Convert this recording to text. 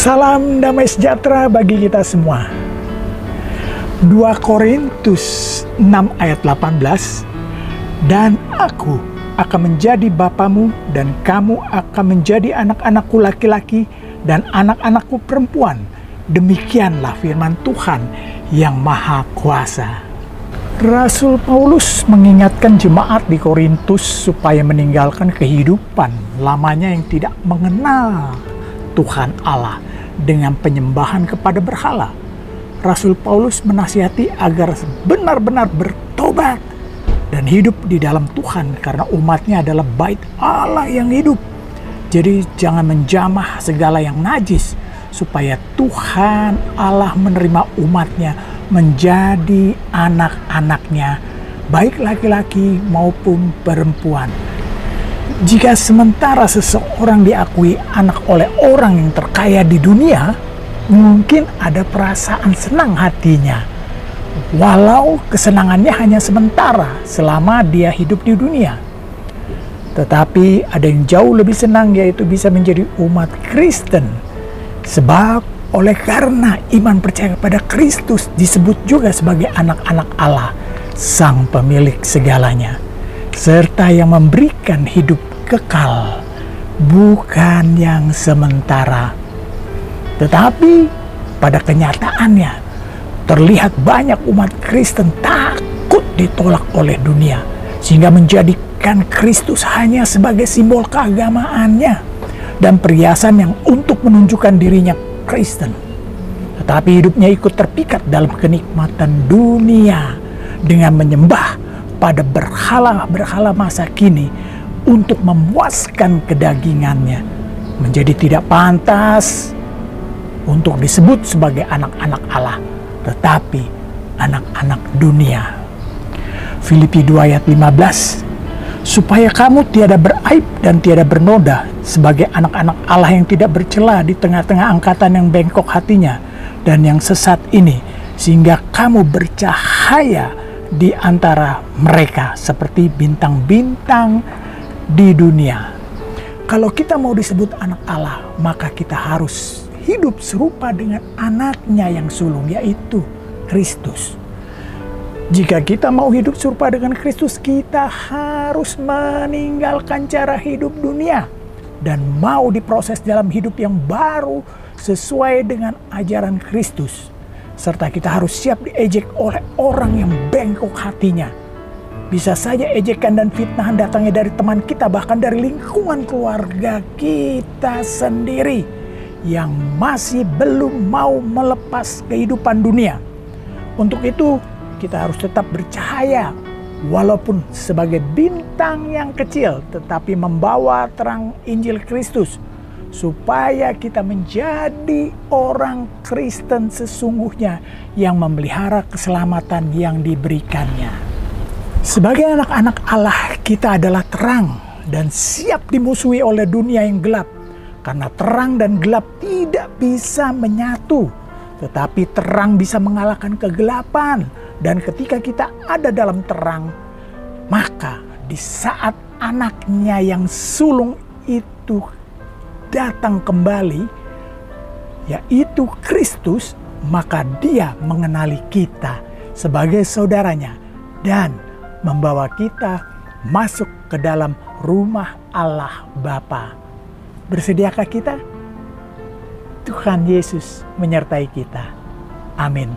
Salam damai sejahtera bagi kita semua. 2 Korintus 6 ayat 18, dan aku akan menjadi bapamu dan kamu akan menjadi anak-anakku laki-laki dan anak-anakku perempuan. Demikianlah firman Tuhan yang Maha Kuasa. Rasul Paulus mengingatkan jemaat di Korintus supaya meninggalkan kehidupan lamanya yang tidak mengenal Tuhan Allah dengan penyembahan kepada berhala. Rasul Paulus menasihati agar benar-benar bertobat dan hidup di dalam Tuhan, karena umatnya adalah bait Allah yang hidup. Jadi jangan menjamah segala yang najis, supaya Tuhan Allah menerima umatnya menjadi anak-anaknya, baik laki-laki maupun perempuan. Jika sementara seseorang diakui anak oleh orang yang terkaya di dunia, mungkin ada perasaan senang hatinya, walau kesenangannya hanya sementara selama dia hidup di dunia. Tetapi ada yang jauh lebih senang, yaitu bisa menjadi umat Kristen. Sebab oleh karena iman percaya kepada Kristus disebut juga sebagai anak-anak Allah, Sang Pemilik segalanya, serta yang memberikan hidup kekal, bukan yang sementara. Tetapi pada kenyataannya terlihat banyak umat Kristen takut ditolak oleh dunia, sehingga menjadikan Kristus hanya sebagai simbol keagamaannya dan perhiasan yang untuk menunjukkan dirinya Kristen. Tetapi hidupnya ikut terpikat dalam kenikmatan dunia dengan menyembah pada berhala-berhala masa kini untuk memuaskan kedagingannya, menjadi tidak pantas untuk disebut sebagai anak-anak Allah, tetapi anak-anak dunia. Filipi 2 ayat 15, supaya kamu tiada beraib dan tiada bernoda sebagai anak-anak Allah yang tidak bercela di tengah-tengah angkatan yang bengkok hatinya dan yang sesat ini, sehingga kamu bercahaya di antara mereka seperti bintang-bintang di dunia. Kalau kita mau disebut anak Allah, maka kita harus hidup serupa dengan anaknya yang sulung, yaitu Kristus. Jika kita mau hidup serupa dengan Kristus, kita harus meninggalkan cara hidup dunia dan mau diproses dalam hidup yang baru sesuai dengan ajaran Kristus. Serta kita harus siap diejek oleh orang yang bengkok hatinya. Bisa saja ejekan dan fitnahan datangnya dari teman kita, bahkan dari lingkungan keluarga kita sendiri yang masih belum mau melepas kehidupan dunia. Untuk itu kita harus tetap bercahaya, walaupun sebagai bintang yang kecil, tetapi membawa terang Injil Kristus, supaya kita menjadi orang Kristen sesungguhnya yang memelihara keselamatan yang diberikannya. Sebagai anak-anak Allah, kita adalah terang dan siap dimusuhi oleh dunia yang gelap. Karena terang dan gelap tidak bisa menyatu, tetapi terang bisa mengalahkan kegelapan. Dan ketika kita ada dalam terang, maka di saat anaknya yang sulung itu datang kembali, yaitu Kristus, maka dia mengenali kita sebagai saudaranya dan membawa kita masuk ke dalam rumah Allah Bapa. Bersediakah kita? Tuhan Yesus menyertai kita. Amin.